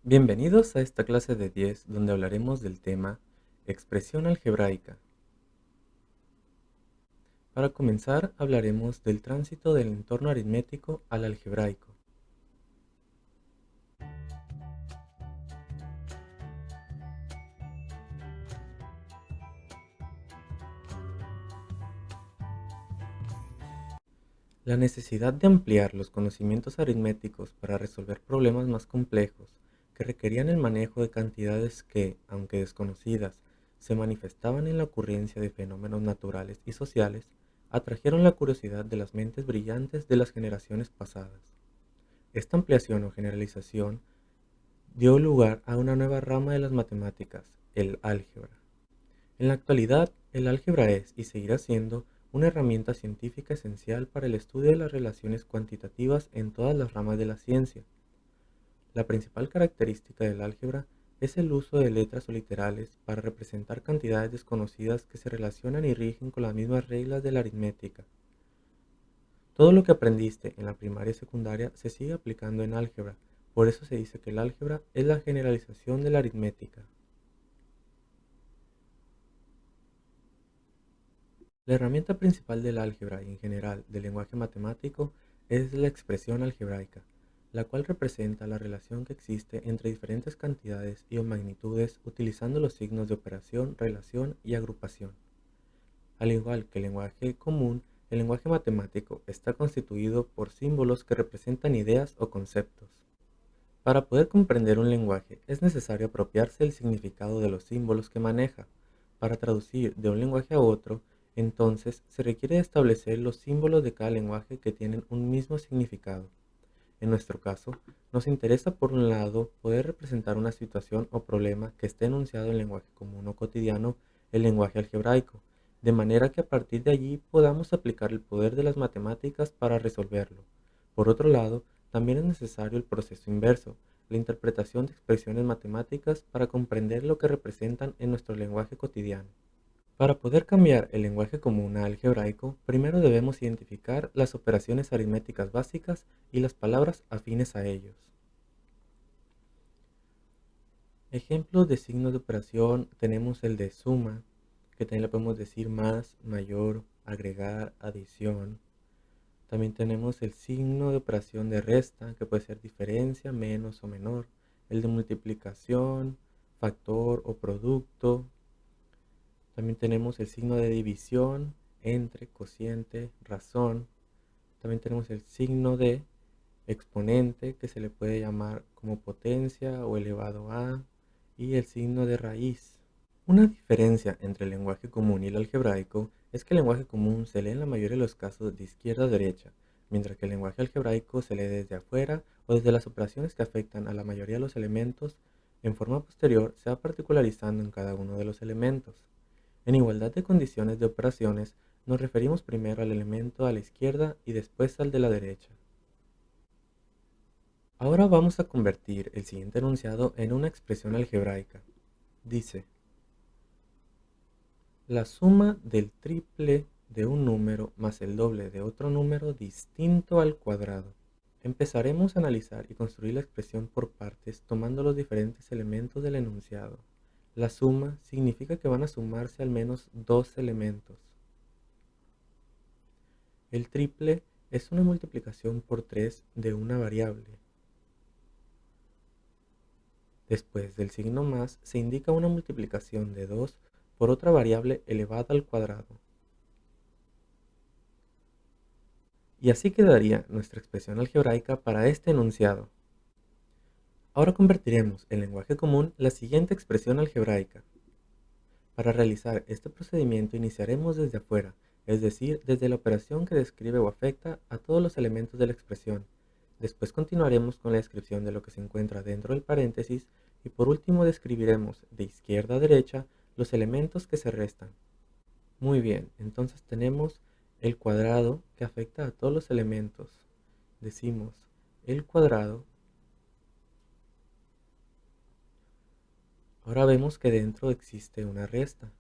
Bienvenidos a esta clase de 10 donde hablaremos del tema expresión algebraica. Para comenzar hablaremos del tránsito del entorno aritmético al algebraico. La necesidad de ampliar los conocimientos aritméticos para resolver problemas más complejos que requerían el manejo de cantidades que, aunque desconocidas, se manifestaban en la ocurrencia de fenómenos naturales y sociales, atrajeron la curiosidad de las mentes brillantes de las generaciones pasadas. Esta ampliación o generalización dio lugar a una nueva rama de las matemáticas, el álgebra. En la actualidad, el álgebra es y seguirá siendo una herramienta científica esencial para el estudio de las relaciones cuantitativas en todas las ramas de la ciencia. La principal característica del álgebra es el uso de letras o literales para representar cantidades desconocidas que se relacionan y rigen con las mismas reglas de la aritmética. Todo lo que aprendiste en la primaria y secundaria se sigue aplicando en álgebra, por eso se dice que el álgebra es la generalización de la aritmética. La herramienta principal del álgebra y en general del lenguaje matemático es la expresión algebraica, la cual representa la relación que existe entre diferentes cantidades y o magnitudes utilizando los signos de operación, relación y agrupación. Al igual que el lenguaje común, el lenguaje matemático está constituido por símbolos que representan ideas o conceptos. Para poder comprender un lenguaje es necesario apropiarse del significado de los símbolos que maneja. Para traducir de un lenguaje a otro, entonces se requiere establecer los símbolos de cada lenguaje que tienen un mismo significado. En nuestro caso, nos interesa por un lado poder representar una situación o problema que esté enunciado en lenguaje común o cotidiano, el lenguaje algebraico, de manera que a partir de allí podamos aplicar el poder de las matemáticas para resolverlo. Por otro lado, también es necesario el proceso inverso, la interpretación de expresiones matemáticas para comprender lo que representan en nuestro lenguaje cotidiano. Para poder cambiar el lenguaje común a algebraico, primero debemos identificar las operaciones aritméticas básicas y las palabras afines a ellos. Ejemplos de signos de operación tenemos el de suma, que también le podemos decir más, mayor, agregar, adición. También tenemos el signo de operación de resta, que puede ser diferencia, menos o menor. El de multiplicación, factor o producto. También tenemos el signo de división, entre, cociente, razón. También tenemos el signo de exponente, que se le puede llamar como potencia o elevado a, y el signo de raíz. Una diferencia entre el lenguaje común y el algebraico es que el lenguaje común se lee en la mayoría de los casos de izquierda a derecha, mientras que el lenguaje algebraico se lee desde afuera o desde las operaciones que afectan a la mayoría de los elementos. En forma posterior se va particularizando en cada uno de los elementos. En igualdad de condiciones de operaciones, nos referimos primero al elemento a la izquierda y después al de la derecha. Ahora vamos a convertir el siguiente enunciado en una expresión algebraica. Dice: la suma del triple de un número más el doble de otro número distinto al cuadrado. Empezaremos a analizar y construir la expresión por partes tomando los diferentes elementos del enunciado. La suma significa que van a sumarse al menos dos elementos. El triple es una multiplicación por 3 de una variable. Después del signo más se indica una multiplicación de 2 por otra variable elevada al cuadrado. Y así quedaría nuestra expresión algebraica para este enunciado. Ahora convertiremos en lenguaje común la siguiente expresión algebraica. Para realizar este procedimiento iniciaremos desde afuera, es decir, desde la operación que describe o afecta a todos los elementos de la expresión. Después continuaremos con la descripción de lo que se encuentra dentro del paréntesis y por último describiremos de izquierda a derecha los elementos que se restan. Muy bien, entonces tenemos el cuadrado que afecta a todos los elementos. Decimos el cuadrado. Ahora vemos que dentro existe una resta.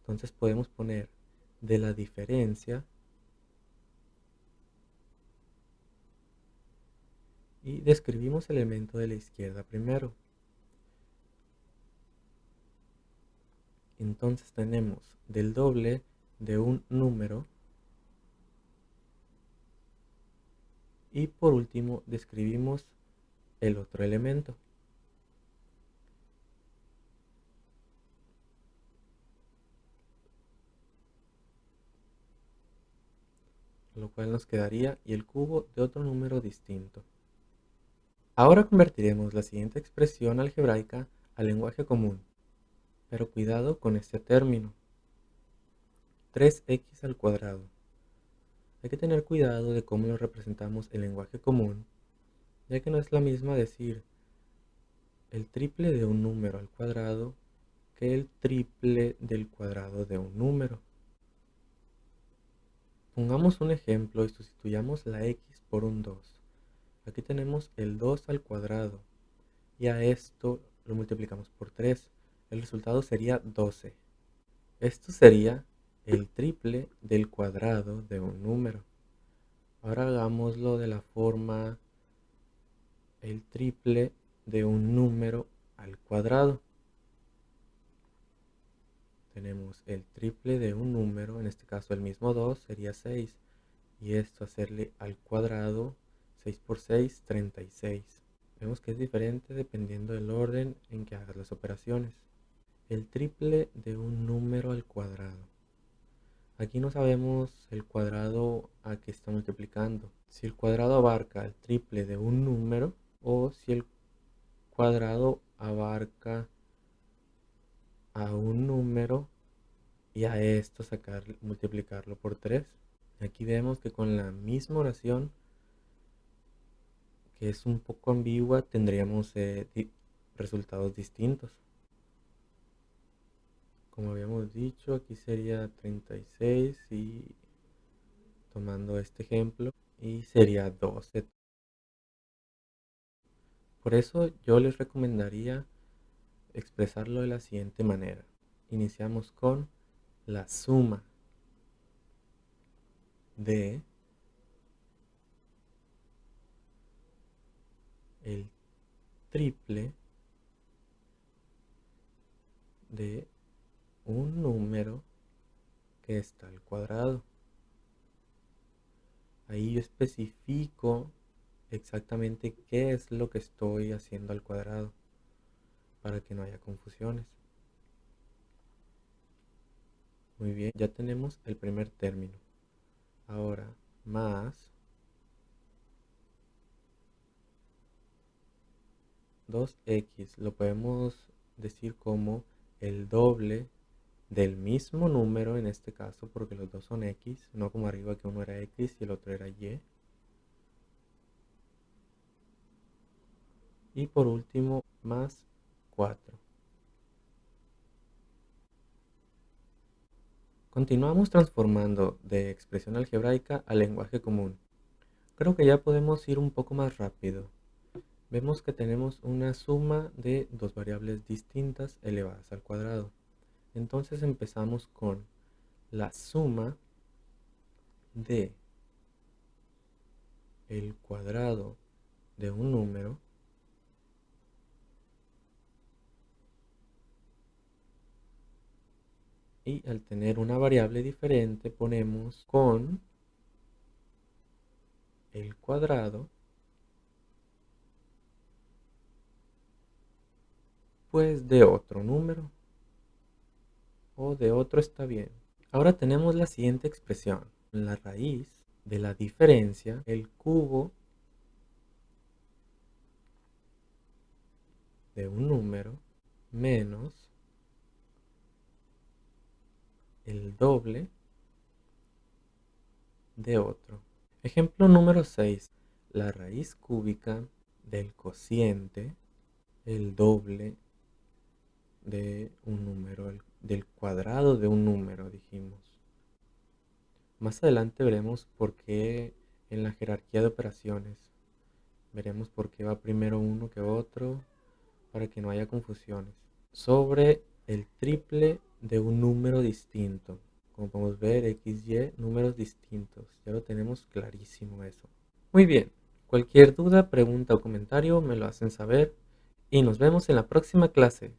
Entonces podemos poner de la diferencia y describimos el elemento de la izquierda primero. Entonces tenemos del doble de un número y por último describimos el otro elemento. Lo cual nos quedaría y el cubo de otro número distinto. Ahora convertiremos la siguiente expresión algebraica al lenguaje común, pero cuidado con este término, 3x al cuadrado. Hay que tener cuidado de cómo lo representamos en lenguaje común, ya que no es la misma decir el triple de un número al cuadrado que el triple del cuadrado de un número. Pongamos un ejemplo y sustituyamos la x por un 2. Aquí tenemos el 2 al cuadrado y a esto lo multiplicamos por 3. El resultado sería 12. Esto sería el triple del cuadrado de un número. Ahora hagámoslo de la forma el triple de un número al cuadrado. Tenemos el triple de un número, en este caso el mismo 2 sería 6. Y esto hacerle al cuadrado, 6 por 6, 36. Vemos que es diferente dependiendo del orden en que hagas las operaciones. El triple de un número al cuadrado. Aquí no sabemos el cuadrado a que está multiplicando. Si el cuadrado abarca el triple de un número o si el cuadrado abarca a un número y a esto multiplicarlo por 3. Aquí vemos que con la misma oración, que es un poco ambigua, tendríamos resultados distintos. Como habíamos dicho, aquí sería 36 y tomando este ejemplo, y sería 12. Por eso yo les recomendaría expresarlo de la siguiente manera. Iniciamos con la suma de el triple de un número que está al cuadrado. Ahí yo especifico exactamente qué es lo que estoy haciendo al cuadrado para que no haya confusiones. Muy bien, ya tenemos el primer término. Ahora, más 2x lo podemos decir como el doble del mismo número en este caso, porque los dos son x, no como arriba que uno era x y el otro era y. Y por último, más 4. Continuamos transformando de expresión algebraica al lenguaje común. Creo que ya podemos ir un poco más rápido. Vemos que tenemos una suma de dos variables distintas elevadas al cuadrado. Entonces empezamos con la suma de el cuadrado de un número y al tener una variable diferente ponemos con el cuadrado pues de otro número o de otro está bien. Ahora tenemos la siguiente expresión, la raíz de la diferencia, el cubo de un número menos el doble de otro. Ejemplo número 6. La raíz cúbica del cociente, el doble de un número, del cuadrado de un número, dijimos. Más adelante veremos por qué en la jerarquía de operaciones. Veremos por qué va primero uno que otro, para que no haya confusiones. Sobre el triple de un número distinto. Como podemos ver, x, y, números distintos. Ya lo tenemos clarísimo eso. Muy bien, cualquier duda, pregunta o comentario me lo hacen saber y nos vemos en la próxima clase.